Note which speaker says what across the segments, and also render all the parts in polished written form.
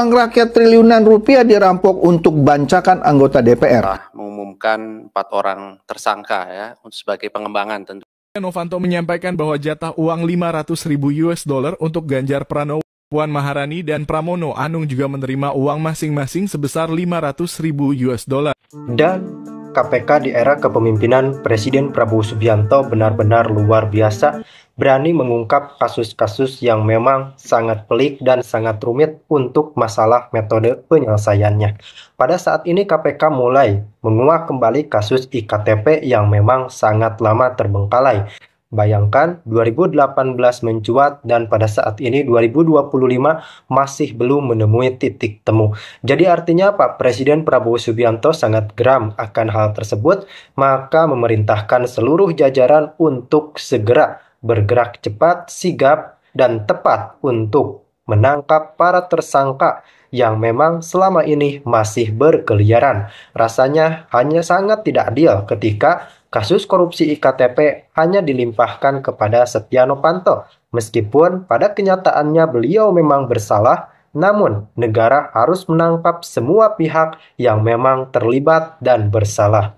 Speaker 1: Uang rakyat triliunan rupiah dirampok untuk bancakan anggota DPR.
Speaker 2: Mengumumkan 4 orang tersangka ya sebagai pengembangan tentu.
Speaker 3: Novanto menyampaikan bahwa jatah uang 500.000 US dollar untuk Ganjar Pranowo, Puan Maharani, dan Pramono Anung juga menerima uang masing-masing sebesar 500.000 US dollar.
Speaker 4: Dan KPK di era kepemimpinan Presiden Prabowo Subianto benar-benar luar biasa, berani mengungkap kasus-kasus yang memang sangat pelik dan sangat rumit untuk masalah metode penyelesaiannya. Pada saat ini KPK mulai menguak kembali kasus IKTP yang memang sangat lama terbengkalai. Bayangkan 2018 mencuat dan pada saat ini 2025 masih belum menemui titik temu. Jadi artinya Pak Presiden Prabowo Subianto sangat geram akan hal tersebut, maka memerintahkan seluruh jajaran untuk segera bergerak cepat, sigap, dan tepat untuk menangkap para tersangka yang memang selama ini masih berkeliaran. Rasanya hanya sangat tidak adil ketika kasus korupsi IKTP hanya dilimpahkan kepada Setia Novanto. Meskipun pada kenyataannya beliau memang bersalah, namun negara harus menangkap semua pihak yang memang terlibat dan bersalah.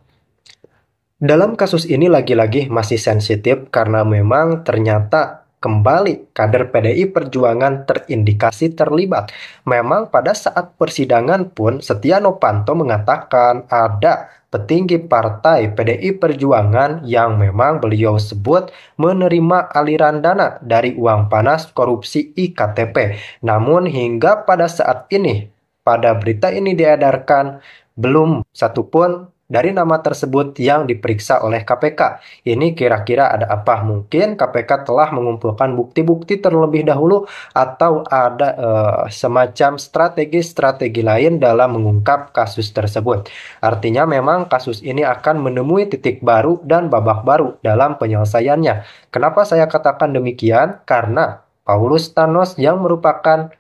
Speaker 4: Dalam kasus ini lagi-lagi masih sensitif karena memang ternyata kembali kader PDI Perjuangan terindikasi terlibat. Memang pada saat persidangan pun Setia Novanto mengatakan ada petinggi partai PDI Perjuangan yang memang beliau sebut menerima aliran dana dari uang panas korupsi IKTP. Namun hingga pada saat ini, pada berita ini diedarkan, belum satupun dari nama tersebut yang diperiksa oleh KPK. Ini kira-kira ada apa? Mungkin KPK telah mengumpulkan bukti-bukti terlebih dahulu atau ada semacam strategi-strategi lain dalam mengungkap kasus tersebut. Artinya memang kasus ini akan menemui titik baru dan babak baru dalam penyelesaiannya. Kenapa saya katakan demikian? Karena Paulus Thanos yang merupakan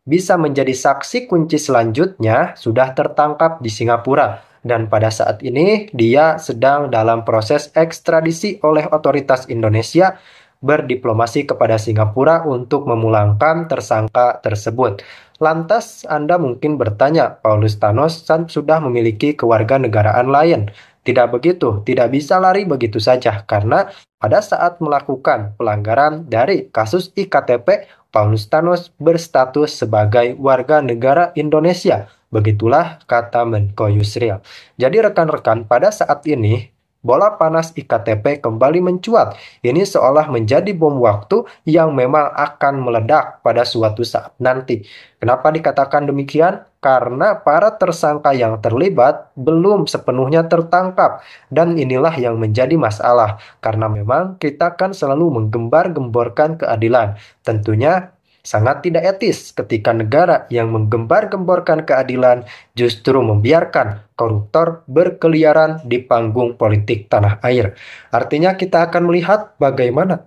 Speaker 4: bisa menjadi saksi kunci selanjutnya sudah tertangkap di Singapura. Dan pada saat ini dia sedang dalam proses ekstradisi oleh otoritas Indonesia berdiplomasi kepada Singapura untuk memulangkan tersangka tersebut. Lantas Anda mungkin bertanya, Paulus Thanos sudah memiliki kewarganegaraan lain. Tidak begitu, tidak bisa lari begitu saja karena pada saat melakukan pelanggaran dari kasus IKTP, Paulus Thanos berstatus sebagai warga negara Indonesia. Begitulah kata Menko Yusril. Jadi rekan-rekan, pada saat ini bola panas IKTP kembali mencuat. Ini seolah menjadi bom waktu yang memang akan meledak pada suatu saat nanti. Kenapa dikatakan demikian? Karena para tersangka yang terlibat belum sepenuhnya tertangkap. Dan inilah yang menjadi masalah. Karena memang kita kan selalu menggembar-gemborkan keadilan. Tentunya sangat tidak etis ketika negara yang menggembar-gemborkan keadilan justru membiarkan koruptor berkeliaran di panggung politik tanah air. Artinya kita akan melihat bagaimana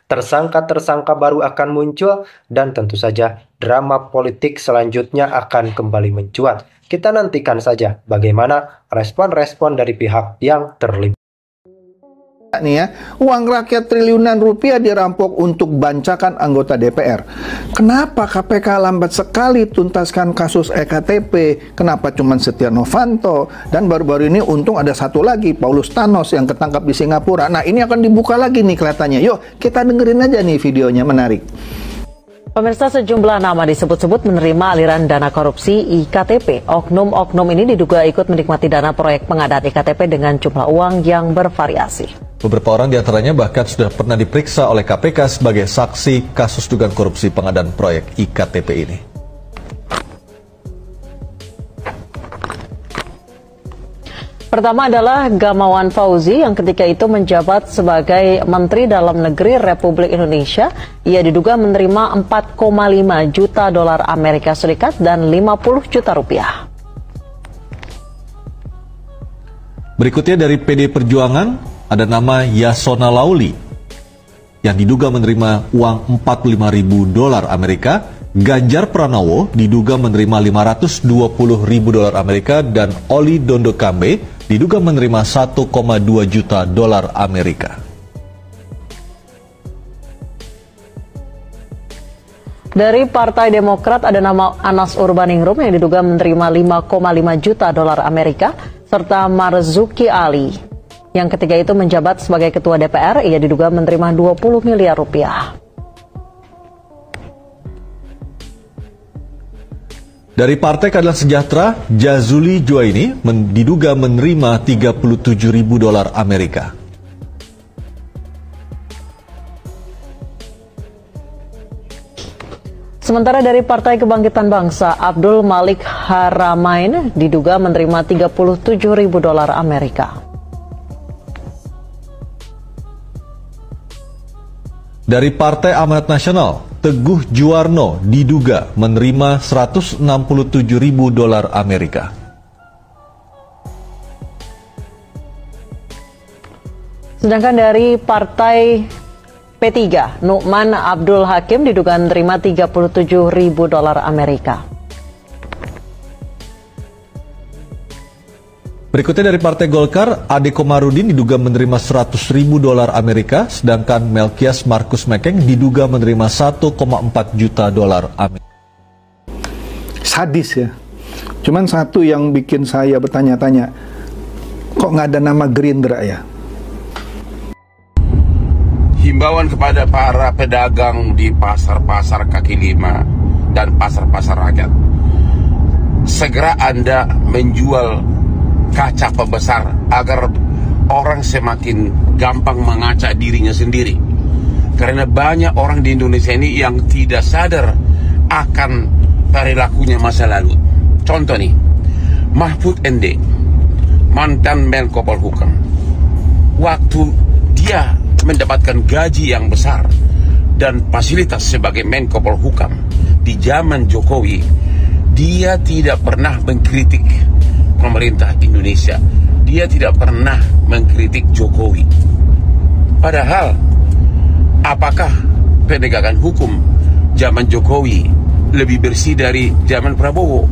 Speaker 4: tersangka-tersangka baru akan muncul dan tentu saja drama politik selanjutnya akan kembali mencuat. Kita nantikan saja bagaimana respon-respon dari pihak yang terlibat.
Speaker 1: Nih ya, uang rakyat triliunan rupiah dirampok untuk bancakan anggota DPR. Kenapa KPK lambat sekali tuntaskan kasus EKTP? Kenapa cuma Setia Novanto? Dan baru-baru ini untung ada satu lagi, Paulus Thanos yang ketangkap di Singapura. Nah ini akan dibuka lagi nih kelihatannya. Yuk kita dengerin aja nih videonya, menarik.
Speaker 5: Pemirsa, sejumlah nama disebut-sebut menerima aliran dana korupsi IKTP. Oknum-oknum ini diduga ikut menikmati dana proyek pengadaan IKTP dengan jumlah uang yang bervariasi.
Speaker 6: Beberapa orang diantaranya bahkan sudah pernah diperiksa oleh KPK sebagai saksi kasus dugaan korupsi pengadaan proyek IKTP ini.
Speaker 5: Pertama adalah Gamawan Fauzi yang ketika itu menjabat sebagai Menteri Dalam Negeri Republik Indonesia. Ia diduga menerima 4,5 juta dolar Amerika Serikat dan 50 juta rupiah.
Speaker 6: Berikutnya dari PD Perjuangan ada nama Yasona Lauli yang diduga menerima uang 45.000 dolar Amerika. Ganjar Pranowo diduga menerima 520.000 dolar Amerika dan Oli Dondo Kambe diduga menerima 1,2 juta dolar Amerika.
Speaker 5: Dari Partai Demokrat ada nama Anas Urbaningrum yang diduga menerima 5,5 juta dolar Amerika, serta Marzuki Ali. Yang ketiga itu menjabat sebagai Ketua DPR, ia diduga menerima 20 miliar rupiah.
Speaker 6: Dari Partai Keadilan Sejahtera, Jazuli Juwaini diduga menerima 37.000 dolar Amerika.
Speaker 5: Sementara dari Partai Kebangkitan Bangsa, Abdul Malik Haramain diduga menerima 37.000 dolar Amerika.
Speaker 6: Dari Partai Amanat Nasional, Teguh Juwarno diduga menerima 167.000 dolar Amerika.
Speaker 5: Sedangkan dari Partai P3, Nu'man Abdul Hakim diduga menerima 37.000 dolar Amerika.
Speaker 6: Berikutnya dari Partai Golkar, Ade Komarudin diduga menerima 100.000 dolar Amerika, sedangkan Melkias Markus Mekeng diduga menerima 1,4 juta dolar Amerika.
Speaker 1: Sadis ya. Cuman satu yang bikin saya bertanya-tanya, kok nggak ada nama Gerindra ya?
Speaker 7: Himbauan kepada para pedagang di pasar-pasar kaki lima dan pasar-pasar rakyat. Segera Anda menjual kaca pembesar agar orang semakin gampang mengaca dirinya sendiri. Karena banyak orang di Indonesia ini yang tidak sadar akan perilakunya masa lalu. Contoh nih, Mahfud MD, mantan Menko Polhukam. Waktu dia mendapatkan gaji yang besar dan fasilitas sebagai Menko Polhukam di zaman Jokowi, dia tidak pernah mengkritik pemerintah Indonesia. Dia tidak pernah mengkritik Jokowi. Padahal, apakah penegakan hukum zaman Jokowi lebih bersih dari zaman Prabowo?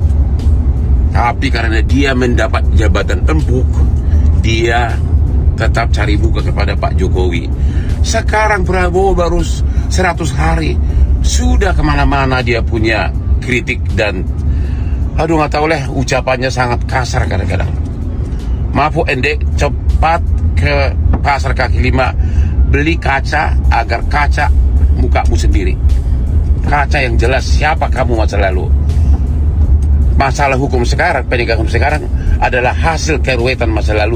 Speaker 7: Tapi karena dia mendapat jabatan empuk, dia tetap cari muka kepada Pak Jokowi. Sekarang Prabowo baru 100 hari, sudah kemana-mana dia punya kritik dan nggak tahu lah, ucapannya sangat kasar kadang-kadang. Mahfud MD cepat ke pasar kaki lima, beli kaca agar kaca mukamu sendiri. Kaca yang jelas siapa kamu masa lalu. Masalah hukum sekarang, penegakan hukum sekarang adalah hasil keruwetan masa lalu.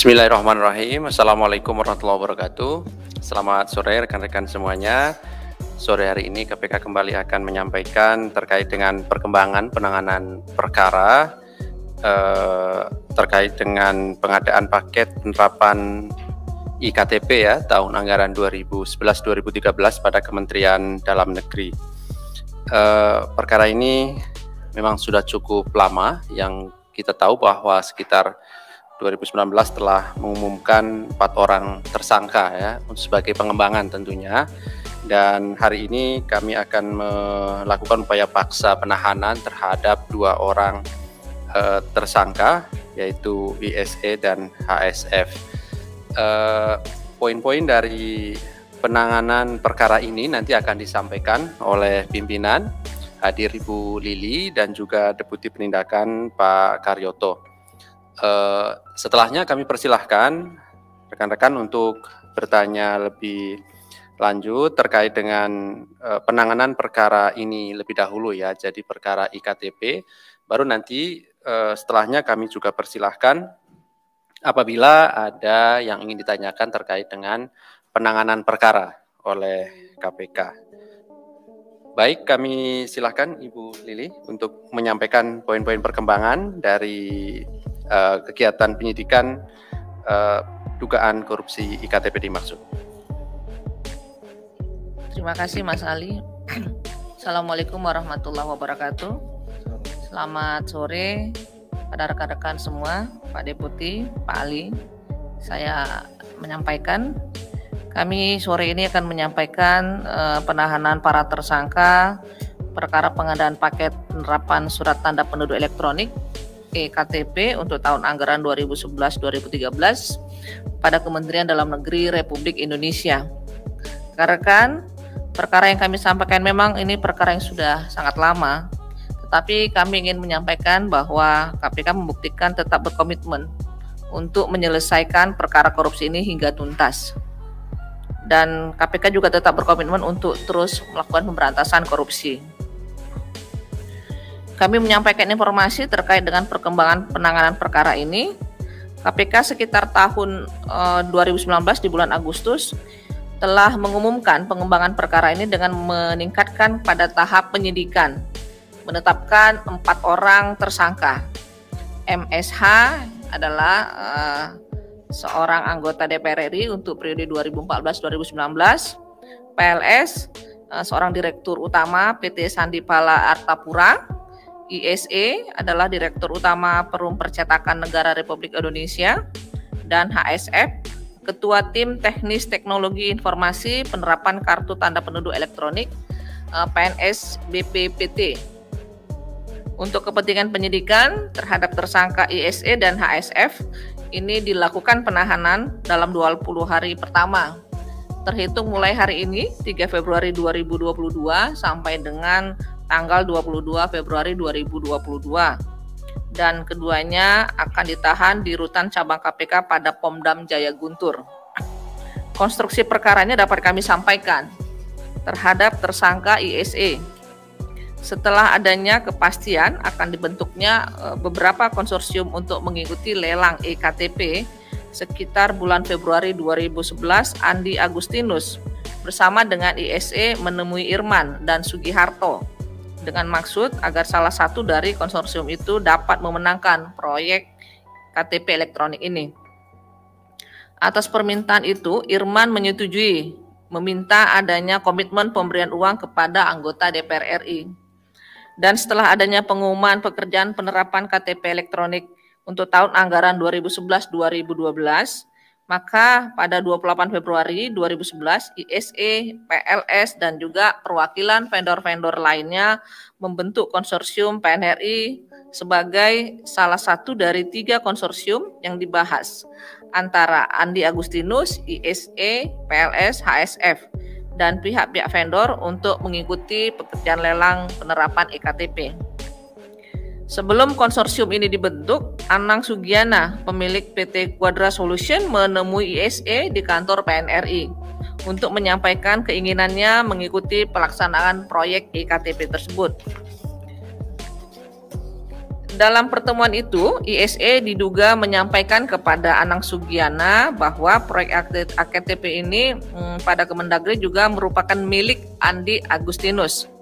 Speaker 2: Bismillahirrahmanirrahim. Assalamualaikum warahmatullahi wabarakatuh. Selamat sore rekan-rekan semuanya. Sore hari ini KPK kembali akan menyampaikan terkait dengan perkembangan penanganan perkara terkait dengan pengadaan paket penerapan IKTP ya tahun anggaran 2011-2013 pada Kementerian Dalam Negeri. Perkara ini memang sudah cukup lama, yang kita tahu bahwa sekitar 2019 telah mengumumkan 4 orang tersangka ya sebagai pengembangan tentunya, dan hari ini kami akan melakukan upaya paksa penahanan terhadap 2 orang tersangka, yaitu ISE dan HSF. Poin-poin dari penanganan perkara ini nanti akan disampaikan oleh pimpinan, hadir Ibu Lili dan juga Deputi Penindakan Pak Karyoto. Setelahnya kami persilahkan rekan-rekan untuk bertanya lebih lanjut terkait dengan penanganan perkara ini lebih dahulu ya, jadi perkara IKTP, baru nanti setelahnya kami juga persilahkan apabila ada yang ingin ditanyakan terkait dengan penanganan perkara oleh KPK. Baik, kami silahkan Ibu Lili untuk menyampaikan poin-poin perkembangan dari kegiatan penyidikan dugaan korupsi IKTP dimaksud.
Speaker 8: Terima Terima kasih Mas Ali. Assalamualaikum warahmatullahi wabarakatuh. Selamat sore pada rekan-rekan semua, Pak Deputi, Pak Ali. Saya menyampaikan, kami sore ini akan menyampaikan penahanan para tersangka perkara pengadaan paket penerapan surat tanda penduduk elektronik (EKTP) untuk tahun anggaran 2011-2013 pada Kementerian Dalam Negeri Republik Indonesia. Rekan-rekan, perkara yang kami sampaikan memang ini perkara yang sudah sangat lama, tetapi kami ingin menyampaikan bahwa KPK membuktikan tetap berkomitmen untuk menyelesaikan perkara korupsi ini hingga tuntas. Dan KPK juga tetap berkomitmen untuk terus melakukan pemberantasan korupsi. Kami menyampaikan informasi terkait dengan perkembangan penanganan perkara ini. KPK sekitar tahun 2019 di bulan Agustus telah mengumumkan pengembangan perkara ini dengan meningkatkan pada tahap penyidikan, menetapkan 4 orang tersangka. MSH adalah seorang anggota DPR RI untuk periode 2014-2019, PLS seorang direktur utama PT Sandipala Artapura, ISE adalah Direktur Utama Perum Percetakan Negara Republik Indonesia, dan HSF, Ketua Tim Teknis Teknologi Informasi Penerapan Kartu Tanda Penduduk Elektronik PNS BPPT. Untuk kepentingan penyidikan terhadap tersangka ISE dan HSF, ini dilakukan penahanan dalam 20 hari pertama, terhitung mulai hari ini 3 Februari 2022 sampai dengan tanggal 22 Februari 2022, dan keduanya akan ditahan di Rutan Cabang KPK pada Pomdam Jaya Guntur. Konstruksi perkaranya dapat kami sampaikan terhadap tersangka ISE. Setelah adanya kepastian akan dibentuknya beberapa konsorsium untuk mengikuti lelang EKTP sekitar bulan Februari 2011, Andi Agustinus bersama dengan ISE menemui Irman dan Sugiharto dengan maksud agar salah satu dari konsorsium itu dapat memenangkan proyek KTP elektronik ini. Atas permintaan itu, Irman menyetujui meminta adanya komitmen pemberian uang kepada anggota DPR RI. Dan setelah adanya pengumuman pekerjaan penerapan KTP elektronik untuk tahun anggaran 2011-2012, maka pada 28 Februari 2011, ISE, PLS, dan juga perwakilan vendor-vendor lainnya membentuk konsorsium PNRI sebagai salah satu dari 3 konsorsium yang dibahas antara Andi Agustinus, ISE, PLS, HSF, dan pihak-pihak vendor untuk mengikuti pekerjaan lelang penerapan EKTP. Sebelum konsorsium ini dibentuk, Anang Sugiana, pemilik PT Quadra Solution, menemui ISE di kantor PNRI untuk menyampaikan keinginannya mengikuti pelaksanaan proyek EKTP tersebut. Dalam pertemuan itu, ISE diduga menyampaikan kepada Anang Sugiana bahwa proyek EKTP ini pada Kemendagri juga merupakan milik Andi Agustinus.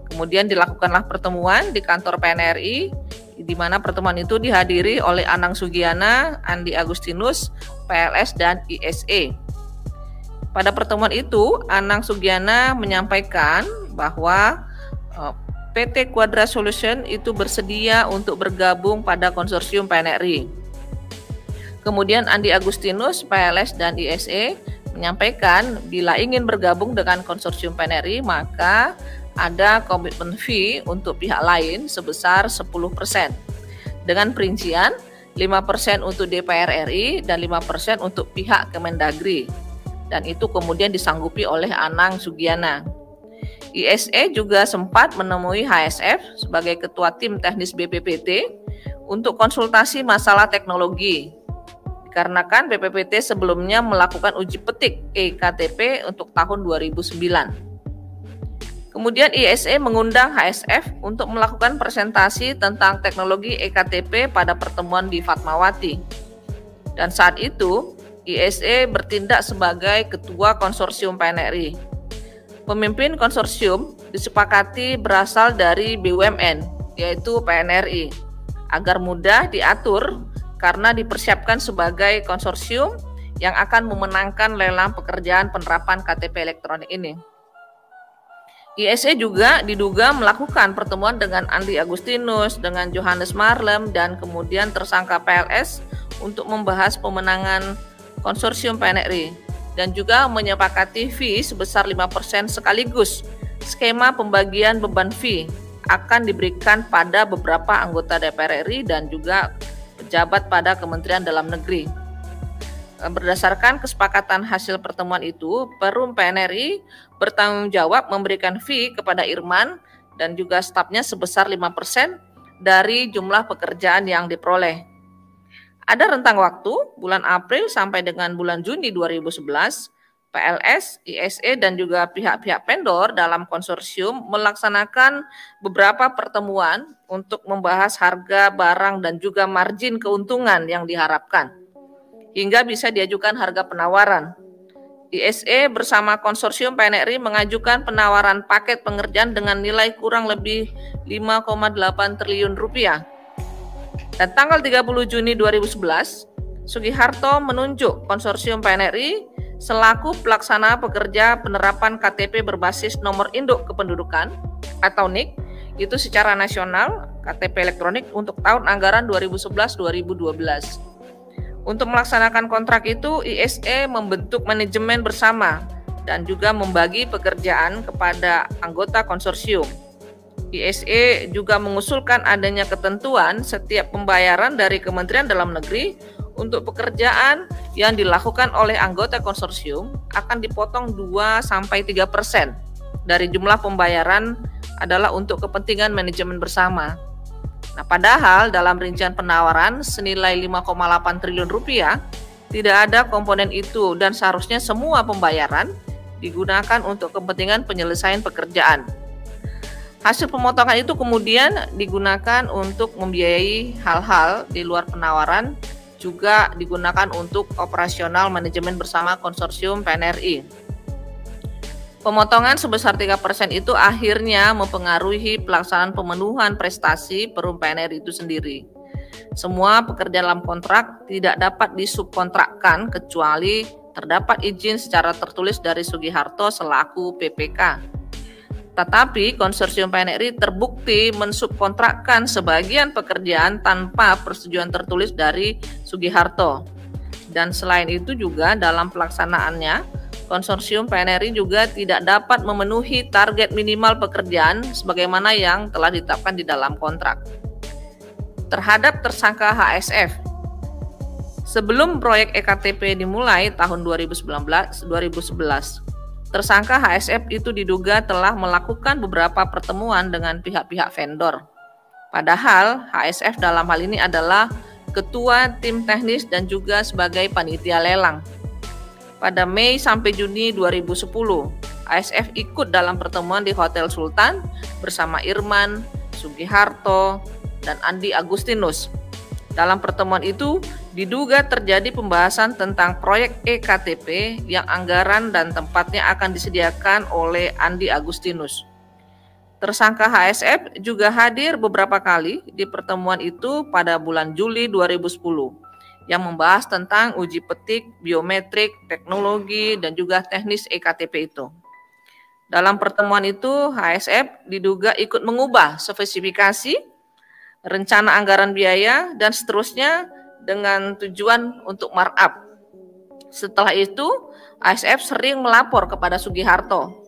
Speaker 8: Kemudian dilakukanlah pertemuan di kantor PNRI, di mana pertemuan itu dihadiri oleh Anang Sugiana, Andi Agustinus, PLS, dan ISE. Pada pertemuan itu, Anang Sugiana menyampaikan bahwa PT Quadra Solution itu bersedia untuk bergabung pada konsorsium PNRI. Kemudian Andi Agustinus, PLS, dan ISE menyampaikan bila ingin bergabung dengan konsorsium PNRI, maka ada komitmen fee untuk pihak lain sebesar 10%, dengan perincian 5% untuk DPR RI dan 5% untuk pihak Kemendagri, dan itu kemudian disanggupi oleh Anang Sugiana. ISE juga sempat menemui HSF sebagai Ketua Tim Teknis BPPT untuk konsultasi masalah teknologi, dikarenakan BPPT sebelumnya melakukan uji petik EKTP untuk tahun 2009. Kemudian ISE mengundang HSF untuk melakukan presentasi tentang teknologi EKTP pada pertemuan di Fatmawati. Dan saat itu, ISE bertindak sebagai Ketua Konsorsium PNRI. Pemimpin konsorsium disepakati berasal dari BUMN, yaitu PNRI, agar mudah diatur karena dipersiapkan sebagai konsorsium yang akan memenangkan lelang pekerjaan penerapan KTP elektronik ini. ISE juga diduga melakukan pertemuan dengan Andi Agustinus, dengan Johannes Marlem, dan kemudian tersangka PLS untuk membahas pemenangan konsorsium PNRI dan juga menyepakati fee sebesar 5% sekaligus. Skema pembagian beban fee akan diberikan pada beberapa anggota DPR RI dan juga pejabat pada Kementerian Dalam Negeri. Berdasarkan kesepakatan hasil pertemuan itu, Perum PNRI bertanggung jawab memberikan fee kepada Irman dan juga stafnya sebesar 5% dari jumlah pekerjaan yang diperoleh. Ada rentang waktu, bulan April sampai dengan bulan Juni 2011, PLS, ISE, dan juga pihak-pihak vendor dalam konsorsium melaksanakan beberapa pertemuan untuk membahas harga barang dan juga margin keuntungan yang diharapkan, hingga bisa diajukan harga penawaran. ISE bersama konsorsium PNRI mengajukan penawaran paket pengerjaan dengan nilai kurang lebih 5,8 triliun rupiah. Dan tanggal 30 Juni 2011, Sugiharto menunjuk konsorsium PNRI selaku pelaksana pekerja penerapan KTP berbasis nomor induk kependudukan atau NIK, itu secara nasional KTP elektronik untuk tahun anggaran 2011-2012. Untuk melaksanakan kontrak itu, ISE membentuk manajemen bersama dan juga membagi pekerjaan kepada anggota konsorsium. ISE juga mengusulkan adanya ketentuan setiap pembayaran dari Kementerian Dalam Negeri untuk pekerjaan yang dilakukan oleh anggota konsorsium akan dipotong 2-3% dari jumlah pembayaran adalah untuk kepentingan manajemen bersama. Nah, padahal dalam rincian penawaran senilai 5,8 triliun rupiah tidak ada komponen itu dan seharusnya semua pembayaran digunakan untuk kepentingan penyelesaian pekerjaan. Hasil pemotongan itu kemudian digunakan untuk membiayai hal-hal di luar penawaran, juga digunakan untuk operasional manajemen bersama konsorsium PNRI. Pemotongan sebesar 3% itu akhirnya mempengaruhi pelaksanaan pemenuhan prestasi Perum PNRI itu sendiri. Semua pekerja dalam kontrak tidak dapat disubkontrakkan kecuali terdapat izin secara tertulis dari Sugiharto selaku PPK. Tetapi konsorsium PNRI terbukti mensubkontrakkan sebagian pekerjaan tanpa persetujuan tertulis dari Sugiharto. Dan selain itu juga dalam pelaksanaannya, konsorsium PNRI juga tidak dapat memenuhi target minimal pekerjaan sebagaimana yang telah ditetapkan di dalam kontrak. Terhadap tersangka HSF, sebelum proyek EKTP dimulai tahun 2011, tersangka HSF itu diduga telah melakukan beberapa pertemuan dengan pihak-pihak vendor. Padahal HSF dalam hal ini adalah ketua tim teknis dan juga sebagai panitia lelang. Pada Mei sampai Juni 2010, HSF ikut dalam pertemuan di Hotel Sultan bersama Irman, Sugiharto, dan Andi Agustinus. Dalam pertemuan itu diduga terjadi pembahasan tentang proyek EKTP yang anggaran dan tempatnya akan disediakan oleh Andi Agustinus. Tersangka HSF juga hadir beberapa kali di pertemuan itu pada bulan Juli 2010 yang membahas tentang uji petik, biometrik, teknologi, dan juga teknis EKTP itu. Dalam pertemuan itu, HSF diduga ikut mengubah spesifikasi, rencana anggaran biaya, dan seterusnya dengan tujuan untuk markup. Setelah itu, HSF sering melapor kepada Sugiharto.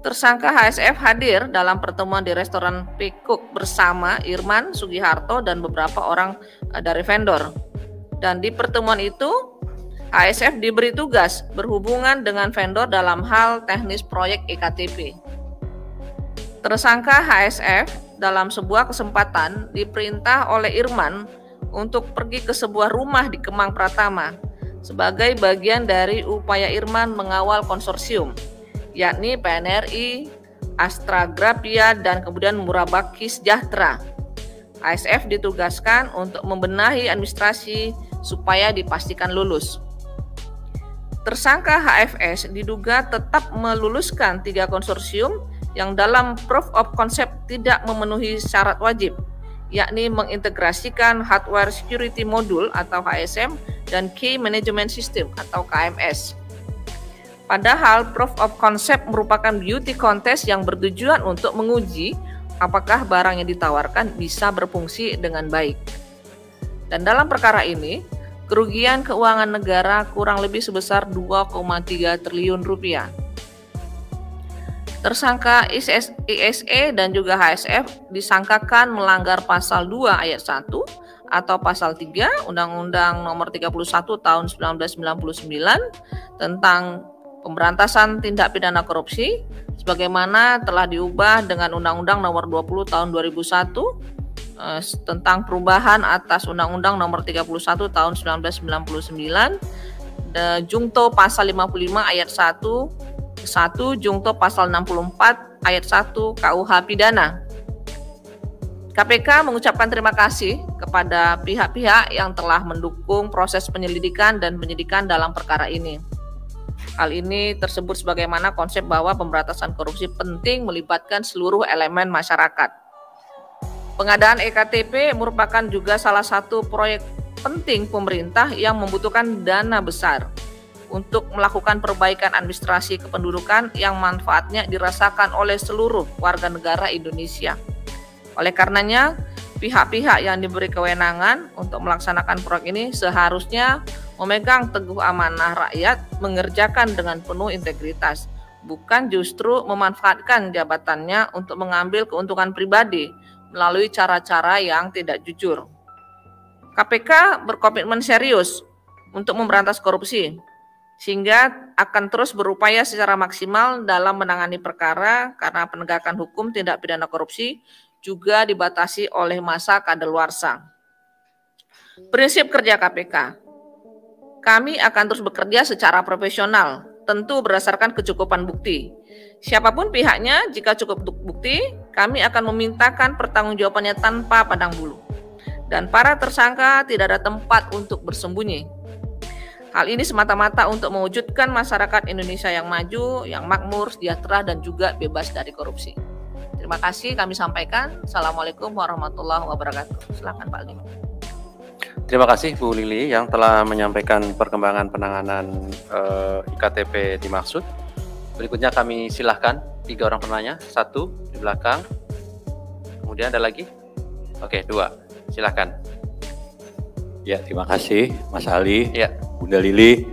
Speaker 8: Tersangka HSF hadir dalam pertemuan di restoran Peacock bersama Irman, Sugiharto, dan beberapa orang dari vendor. Dan di pertemuan itu, HSF diberi tugas berhubungan dengan vendor dalam hal teknis proyek EKTP. Tersangka HSF dalam sebuah kesempatan diperintah oleh Irman untuk pergi ke sebuah rumah di Kemang Pratama sebagai bagian dari upaya Irman mengawal konsorsium, yakni PNRI, Astra Grapia, dan kemudian Murabaki Sejahtera. HSF ditugaskan untuk membenahi administrasi supaya dipastikan lulus. Tersangka HFS diduga tetap meluluskan 3 konsorsium yang dalam proof of concept tidak memenuhi syarat wajib, yakni mengintegrasikan hardware security module atau HSM dan key management system atau KMS. Padahal proof of concept merupakan beauty contest yang bertujuan untuk menguji apakah barang yang ditawarkan bisa berfungsi dengan baik. Dan dalam perkara ini, kerugian keuangan negara kurang lebih sebesar 2,3 triliun rupiah. Tersangka ISE dan juga HSF disangkakan melanggar pasal 2 ayat 1 atau pasal 3 Undang-Undang Nomor 31 Tahun 1999 tentang pemberantasan tindak pidana korupsi sebagaimana telah diubah dengan Undang-Undang Nomor 20 Tahun 2001 tentang perubahan atas Undang-Undang Nomor 31 Tahun 1999 Jungto pasal 55 ayat 1 Jungto pasal 64 ayat 1 KUH Pidana. KPK mengucapkan terima kasih kepada pihak-pihak yang telah mendukung proses penyelidikan dan penyidikan dalam perkara ini. Hal ini tersebut sebagaimana konsep bahwa pemberantasan korupsi penting melibatkan seluruh elemen masyarakat. Pengadaan EKTP merupakan juga salah satu proyek penting pemerintah yang membutuhkan dana besar untuk melakukan perbaikan administrasi kependudukan yang manfaatnya dirasakan oleh seluruh warga negara Indonesia. Oleh karenanya, pihak-pihak yang diberi kewenangan untuk melaksanakan proyek ini seharusnya memegang teguh amanah rakyat, mengerjakan dengan penuh integritas, bukan justru memanfaatkan jabatannya untuk mengambil keuntungan pribadi melalui cara-cara yang tidak jujur. KPK berkomitmen serius untuk memberantas korupsi, sehingga akan terus berupaya secara maksimal dalam menangani perkara karena penegakan hukum tindak pidana korupsi juga dibatasi oleh masa kadaluarsa. Prinsip kerja KPK. Kami akan terus bekerja secara profesional, tentu berdasarkan kecukupan bukti. Siapapun pihaknya, jika cukup bukti, kami akan memintakan pertanggungjawabannya tanpa pandang bulu. Dan para tersangka tidak ada tempat untuk bersembunyi. Hal ini semata-mata untuk mewujudkan masyarakat Indonesia yang maju, yang makmur, sejahtera, dan juga bebas dari korupsi. Terima kasih kami sampaikan. Assalamualaikum warahmatullahi wabarakatuh. Silakan Pak Lili.
Speaker 2: Terima kasih Bu Lili yang telah menyampaikan perkembangan penanganan IKTP dimaksud. Berikutnya kami silahkan 3 orang penanya, 1 di belakang. Kemudian ada lagi? Oke, 2. Silahkan.
Speaker 9: Ya, terima kasih Mas Ali,
Speaker 2: Ya.
Speaker 9: Bunda Lili,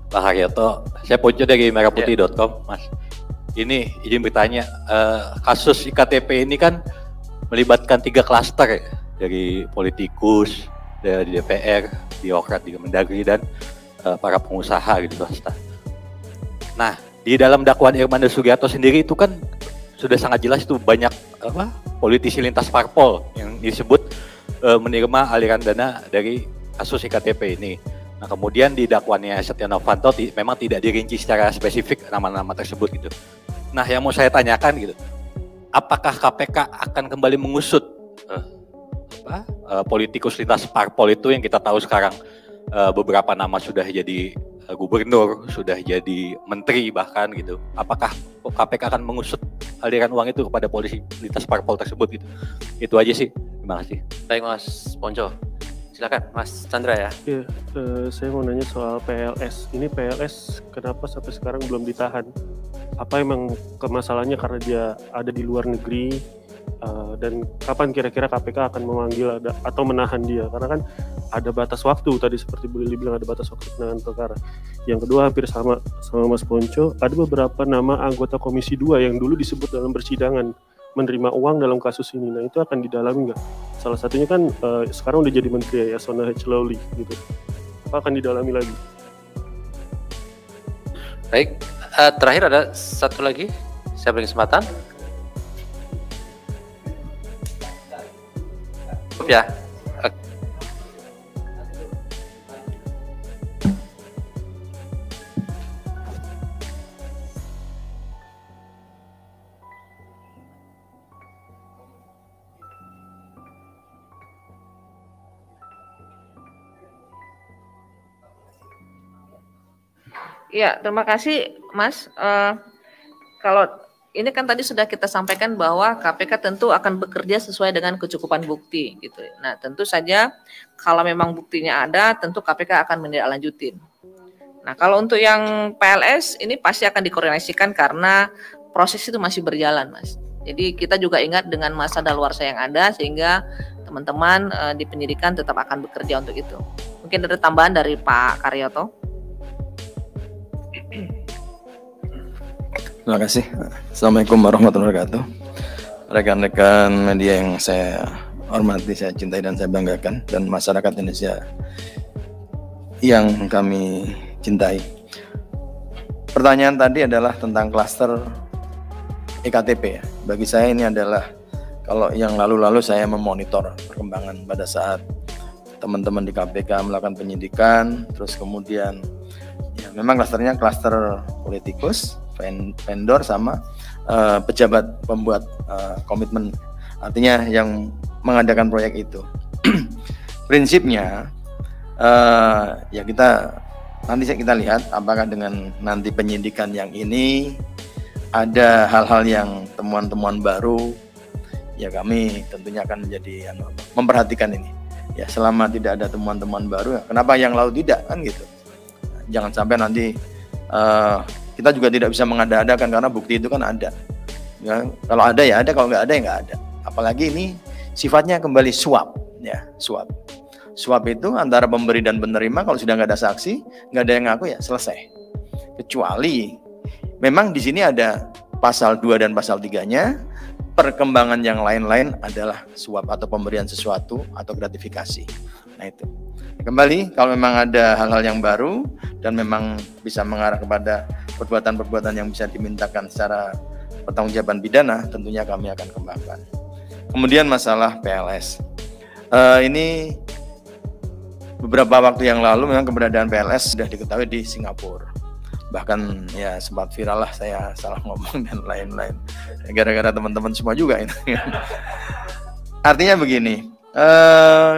Speaker 9: Pak Haryoto. Saya Ponco dari merahputih.com, Mas. Ini izin bertanya, kasus IKTP ini kan melibatkan 3 klaster ya, dari politikus, dari DPR, birokrat di Kemendagri, dan para pengusaha gitu swasta. Nah, di dalam dakwaan Irman dan Sugiharto sendiri itu kan sudah sangat jelas itu banyak politisi lintas parpol yang disebut menerima aliran dana dari kasus IKTP ini. Nah, kemudian di dakwaannya Setia Novanto memang tidak dirinci secara spesifik nama-nama tersebut gitu. Nah, yang mau saya tanyakan gitu, apakah KPK akan kembali mengusut politikus lintas parpol itu yang kita tahu sekarang beberapa nama sudah jadi gubernur, sudah jadi menteri bahkan gitu. Apakah KPK akan mengusut aliran uang itu kepada polisi lintas parpol tersebut gitu? Itu aja sih. Terima kasih.
Speaker 2: Baik Mas Ponco. Silakan Mas Chandra ya.
Speaker 10: Iya, saya mau nanya soal PLS. Ini PLS kenapa sampai sekarang belum ditahan? Apa emang masalahnya karena dia ada di luar negeri? Dan kapan kira-kira KPK akan memanggil atau menahan dia? Karena kan ada batas waktu tadi seperti Bu Lili bilang ada batas waktu penanganan perkara. Yang kedua hampir sama Mas Ponco, ada beberapa nama anggota Komisi 2 yang dulu disebut dalam persidangan menerima uang dalam kasus ini. Nah, itu akan didalami nggak? Salah satunya kan sekarang udah jadi Menteri ya, Yasona Lawli gitu. Apa akan didalami lagi?
Speaker 2: Baik, terakhir ada satu lagi. Saya beri kesempatan. Ya.
Speaker 8: Ya, terima kasih Mas. Kalau ini kan tadi sudah kita sampaikan bahwa KPK tentu akan bekerja sesuai dengan kecukupan bukti gitu. Nah, tentu saja kalau memang buktinya ada, tentu KPK akan menindaklanjutin. Nah, kalau untuk yang PLS ini pasti akan dikoordinasikan karena proses itu masih berjalan, Mas. Jadi kita juga ingat dengan masa daluarsa yang ada sehingga teman-teman di penyidikan tetap akan bekerja untuk itu. Mungkin ada tambahan dari Pak Karyoto.
Speaker 11: Terima kasih. Assalamualaikum warahmatullahi wabarakatuh. Rekan-rekan media yang saya hormati, saya cintai dan saya banggakan, dan masyarakat Indonesia yang kami cintai. Pertanyaan tadi adalah tentang klaster EKTP ya. Bagi saya ini adalah, kalau yang lalu-lalu saya memonitor perkembangan pada saat teman-teman di KPK melakukan penyidikan, terus kemudian ya memang klasternya klaster politikus, vendor sama pejabat pembuat komitmen, artinya yang mengadakan proyek itu. Prinsipnya ya kita lihat apakah dengan nanti penyidikan yang ini ada hal-hal yang temuan-temuan baru, ya kami tentunya akan menjadi memperhatikan ini. Ya selama tidak ada temuan-temuan baru, ya kenapa yang lalu tidak, kan gitu. Jangan sampai nanti kita juga tidak bisa mengada-adakan karena bukti itu kan ada. Ya, kalau ada ya ada, kalau nggak ada ya nggak ada. Apalagi ini sifatnya kembali suap, ya suap. Suap itu antara pemberi dan penerima, kalau sudah nggak ada saksi, nggak ada yang ngaku ya selesai. Kecuali memang di sini ada pasal 2 dan pasal 3-nya, perkembangan yang lain-lain adalah suap atau pemberian sesuatu atau gratifikasi. Nah itu. Kembali, kalau memang ada hal-hal yang baru dan memang bisa mengarah kepada perbuatan-perbuatan yang bisa dimintakan secara pertanggungjawaban pidana, tentunya kami akan kembangkan. Kemudian masalah PLS. Ini beberapa waktu yang lalu memang keberadaan PLS sudah diketahui di Singapura. Bahkan ya sempat viral lah saya salah ngomong dan lain-lain. Gara-gara teman-teman semua juga ini. Artinya begini,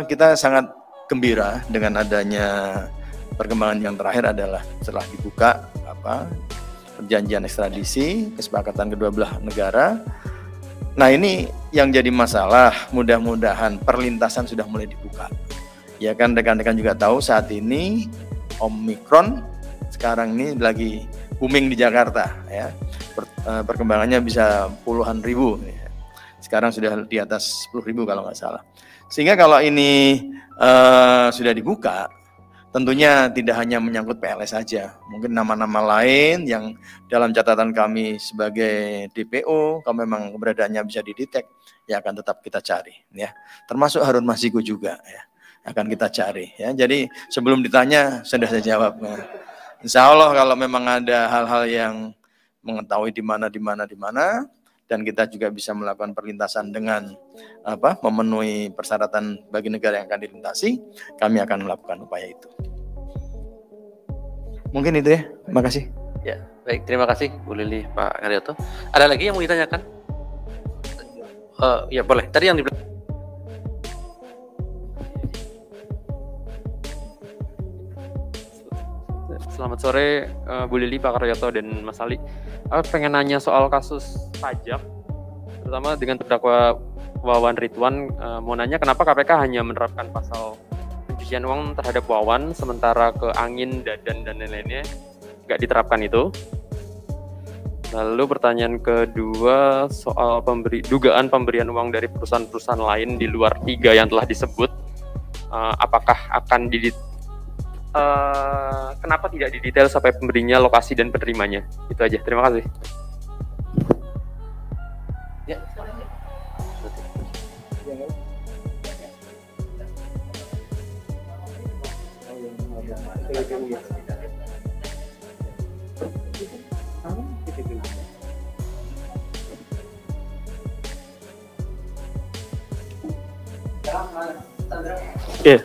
Speaker 11: kita sangat gembira dengan adanya perkembangan yang terakhir adalah setelah dibuka perjanjian ekstradisi, kesepakatan kedua belah negara. Nah ini yang jadi masalah, mudah-mudahan perlintasan sudah mulai dibuka. Ya kan rekan-rekan juga tahu saat ini Omikron sekarang ini lagi booming di Jakarta ya. Perkembangannya bisa puluhan ribu. Sekarang sudah di atas 10.000 kalau nggak salah. Sehingga kalau ini sudah dibuka, tentunya tidak hanya menyangkut PLS saja. Mungkin nama-nama lain yang dalam catatan kami sebagai DPO, kalau memang keberadaannya bisa didetek, ya akan tetap kita cari. Ya, termasuk Harun Masiku juga ya, akan kita cari. Ya, jadi sebelum ditanya sudah saya jawab. Ya. Insya Allah kalau memang ada hal-hal yang mengetahui di mana, dan kita juga bisa melakukan perlintasan dengan memenuhi persyaratan bagi negara yang akan dilintasi, kami akan melakukan upaya itu. Mungkin itu ya, terima kasih.
Speaker 2: Ya, baik, terima kasih Bu Lili, Pak Karyoto. Ada lagi yang mau ditanyakan? Ya boleh. Tadi yang di
Speaker 12: Selamat sore Bu Lili, Pak Karyoto, dan Mas Ali. Pengen nanya soal kasus pajak, terutama dengan terdakwa Wawan Ridwan. Mau nanya kenapa KPK hanya menerapkan pasal pencucian uang terhadap Wawan, sementara ke Angin, Dadan, dan lain-lainnya nggak diterapkan itu. Lalu pertanyaan kedua soal dugaan pemberian uang dari perusahaan-perusahaan lain di luar 3 yang telah disebut. Apakah akan kenapa tidak didetail sampai pemberinya, lokasi, dan penerimanya? Itu aja, terima kasih.
Speaker 2: Ya.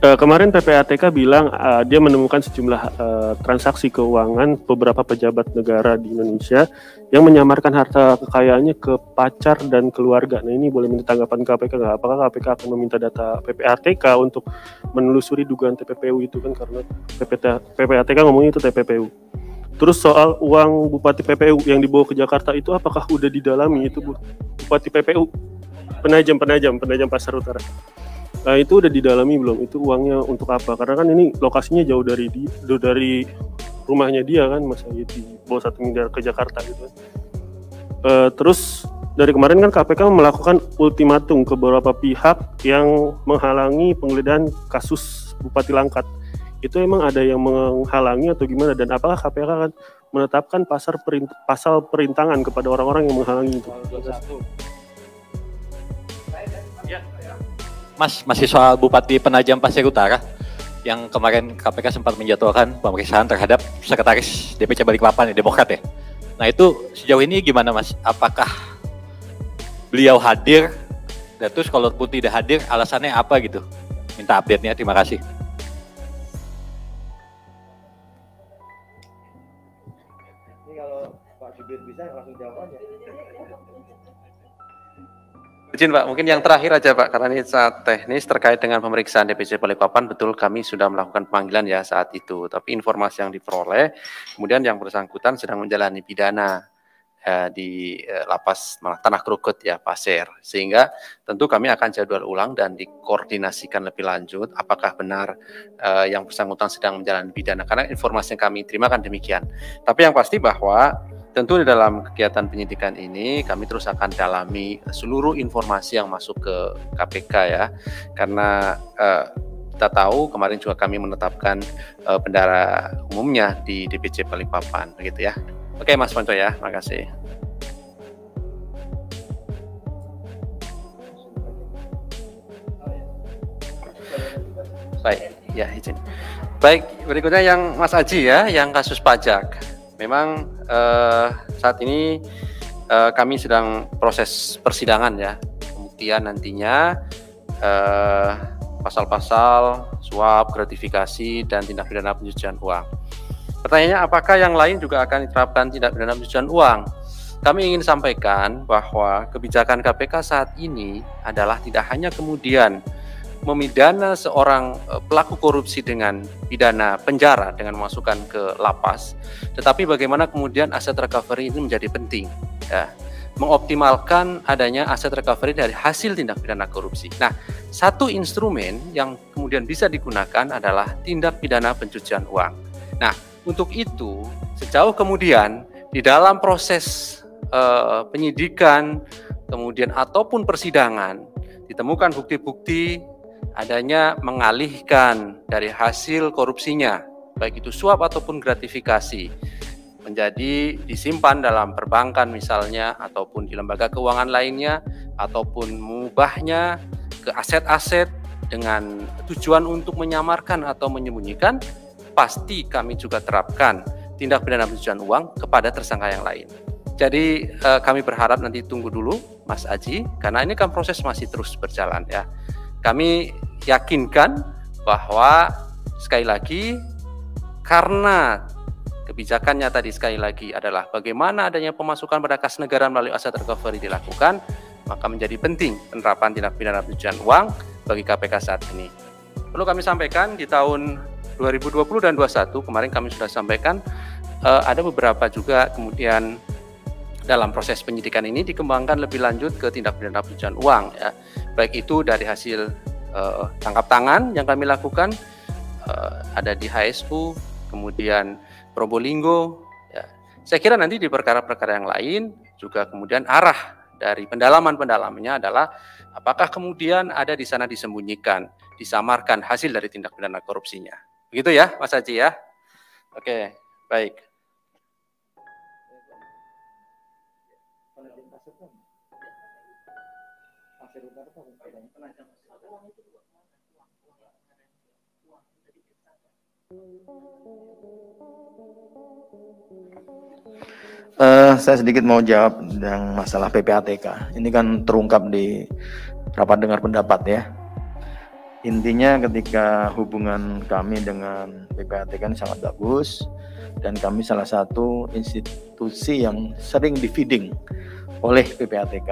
Speaker 10: Kemarin PPATK bilang dia menemukan sejumlah transaksi keuangan beberapa pejabat negara di Indonesia yang menyamarkan harta kekayaannya ke pacar dan keluarga. Nah ini boleh minta tanggapan KPK nggak? Apakah KPK akan meminta data PPATK untuk menelusuri dugaan TPPU itu kan, karena PPATK ngomongnya itu TPPU. Terus soal uang Bupati PPU yang dibawa ke Jakarta itu apakah udah didalami itu Bupati PPU? Penajam Pasar Utara. Nah, itu udah didalami belum? Itu uangnya untuk apa? Karena kan ini lokasinya jauh dari rumahnya dia kan, Mas Ayi, dibawa 1 miliar ke Jakarta gitu kan. Terus dari kemarin kan KPK melakukan ultimatum ke beberapa pihak yang menghalangi penggeledahan kasus Bupati Langkat. Itu emang ada yang menghalangi atau gimana, dan apakah KPK akan menetapkan pasal perintangan kepada orang-orang yang menghalangi itu?
Speaker 9: Mas, masih soal Bupati Penajam Pasir Utara yang kemarin KPK sempat menjatuhkan pemeriksaan terhadap Sekretaris DPC Balikpapan ya, Demokrat ya. Nah itu sejauh ini gimana Mas? Apakah beliau hadir? Dan terus kalau pun tidak hadir alasannya apa gitu? Minta update-nya, terima kasih.
Speaker 11: Ini kalau Pak Jubir bisa langsung jawab aja.
Speaker 2: Izin Pak, mungkin yang terakhir aja Pak, karena ini saat teknis terkait dengan pemeriksaan DPC Balikpapan, betul kami sudah melakukan pemanggilan ya saat itu, tapi informasi yang diperoleh, kemudian yang bersangkutan sedang menjalani pidana di lapas Tanah Krukut ya, Pasir, sehingga tentu kami akan jadwal ulang dan dikoordinasikan lebih lanjut apakah benar yang bersangkutan sedang menjalani pidana, karena informasi yang kami terima kan demikian. Tapi yang pasti bahwa tentu di dalam kegiatan penyidikan ini kami terus akan dalami seluruh informasi yang masuk ke KPK ya, karena kita tahu kemarin juga kami menetapkan bendara umumnya di DPC Balikpapan, begitu ya. Oke Mas Ponco ya, makasih. Baik, ya izin. Baik, berikutnya yang Mas Aji ya, yang kasus pajak. Memang saat ini kami sedang proses persidangan ya, kemudian nantinya pasal-pasal suap, gratifikasi, dan tindak pidana pencucian uang. Pertanyaannya, apakah yang lain juga akan diterapkan tindak pidana pencucian uang? Kami ingin sampaikan bahwa kebijakan KPK saat ini adalah tidak hanya kemudian memidana seorang pelaku korupsi dengan pidana penjara dengan memasukkan ke lapas, tetapi bagaimana kemudian aset recovery ini menjadi penting ya, mengoptimalkan adanya aset recovery dari hasil tindak pidana korupsi. Nah, satu instrumen yang kemudian bisa digunakan adalah tindak pidana pencucian uang. Nah, untuk itu sejauh kemudian di dalam proses penyidikan kemudian ataupun persidangan ditemukan bukti-bukti adanya mengalihkan dari hasil korupsinya, baik itu suap ataupun gratifikasi, menjadi disimpan dalam perbankan misalnya, ataupun di lembaga keuangan lainnya, ataupun mengubahnya ke aset-aset dengan tujuan untuk menyamarkan atau menyembunyikan, pasti kami juga terapkan tindak pidana pencucian uang kepada tersangka yang lain. Jadi kami berharap nanti tunggu dulu Mas Aji, karena ini kan proses masih terus berjalan ya. Kami yakinkan bahwa sekali lagi karena kebijakannya tadi sekali lagi adalah bagaimana adanya pemasukan pada kas negara melalui aset recovery dilakukan, maka menjadi penting penerapan tindak pidana pencucian uang bagi KPK saat ini. Perlu kami sampaikan di tahun 2020 dan 2021 kemarin kami sudah sampaikan ada beberapa juga kemudian dalam proses penyidikan ini dikembangkan lebih lanjut ke tindak pidana pencucian uang ya, baik itu dari hasil tangkap tangan yang kami lakukan ada di HSU, kemudian Probolinggo ya. Saya kira nanti di perkara-perkara yang lain juga kemudian arah dari pendalaman-pendalamannya adalah apakah kemudian ada di sana disembunyikan, disamarkan hasil dari tindak pidana korupsinya. Begitu ya Mas Haji ya. Oke, baik.
Speaker 11: Saya sedikit mau jawab yang masalah PPATK. Ini kan terungkap di rapat dengar pendapat ya. Intinya ketika hubungan kami dengan PPATK ini sangat bagus, dan kami salah satu institusi yang sering di-feeding oleh PPATK.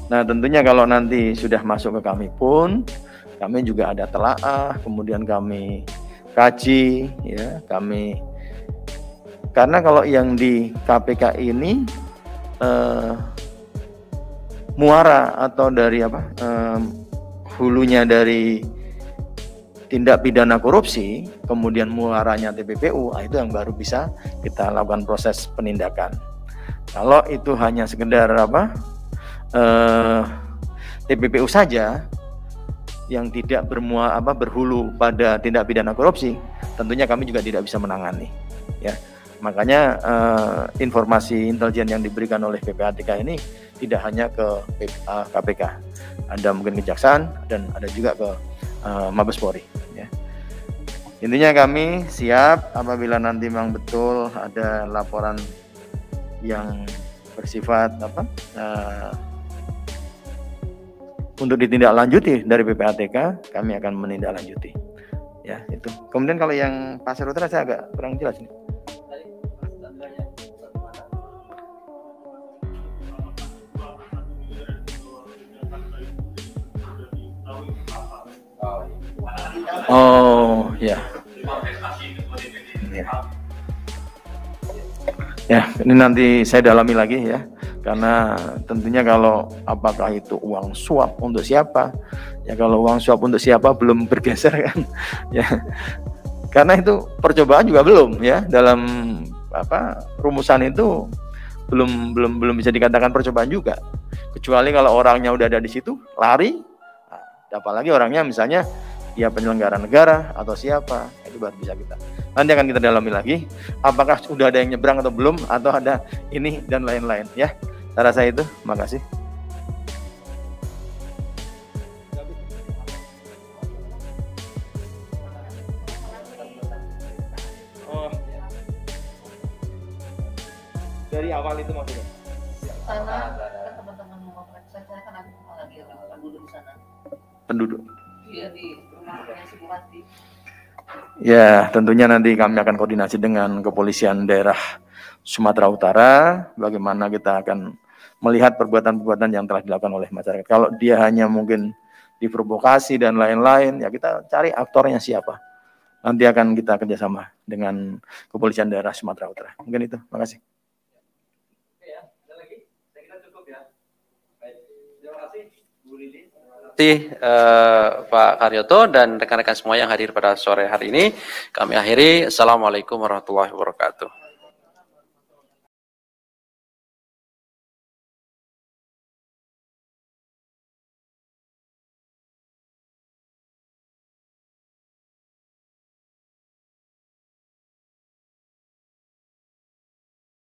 Speaker 11: Nah, tentunya kalau nanti sudah masuk ke kami pun, kami juga ada telaah, kemudian kami kaji, ya, karena kalau yang di KPK ini muara atau dari hulunya dari tindak pidana korupsi, kemudian muaranya TPPU, itu yang baru bisa kita lakukan proses penindakan. Kalau itu hanya sekedar TPPU saja yang tidak berhulu pada tindak pidana korupsi, tentunya kami juga tidak bisa menangani. Ya, makanya informasi intelijen yang diberikan oleh PPATK ini tidak hanya ke KPK, ada mungkin kejaksaan dan ada juga ke Mabes Polri. Ya. Intinya kami siap apabila nanti memang betul ada laporan yang bersifat untuk ditindaklanjuti dari PPATK, kami akan menindaklanjuti. Ya, itu. Kemudian kalau yang Pasir Utara saya agak kurang jelas nih. Oh, ya. Ya, ini nanti saya dalami lagi ya. Karena tentunya kalau apakah itu uang suap untuk siapa, ya kalau uang suap untuk siapa belum bergeser kan, ya karena itu percobaan juga belum ya, dalam rumusan itu belum bisa dikatakan percobaan juga, kecuali kalau orangnya udah ada di situ lari, apalagi orangnya misalnya ya penyelenggara negara atau siapa, itu baru bisa kita. Nanti akan kita dalami lagi apakah sudah ada yang nyebrang atau belum, atau ada ini dan lain-lain ya. Saya rasa itu, makasih. Oh, dari awal itu maksudnya?
Speaker 8: Sana teman-teman rumah saya kan ada lagi penduduk di sana.
Speaker 11: Penduduk?
Speaker 8: Iya, di rumahnya si Bupati.
Speaker 11: Ya, tentunya nanti kami akan koordinasi dengan kepolisian daerah Sumatera Utara, bagaimana kita akan melihat perbuatan-perbuatan yang telah dilakukan oleh masyarakat. Kalau dia hanya mungkin diprovokasi dan lain-lain, ya kita cari aktornya siapa. Nanti akan kita kerjasama dengan kepolisian daerah Sumatera Utara. Mungkin itu, makasih.
Speaker 2: Terima kasih Pak Karyoto dan rekan-rekan semua yang hadir pada sore hari ini. Kami akhiri. Assalamualaikum warahmatullahi wabarakatuh.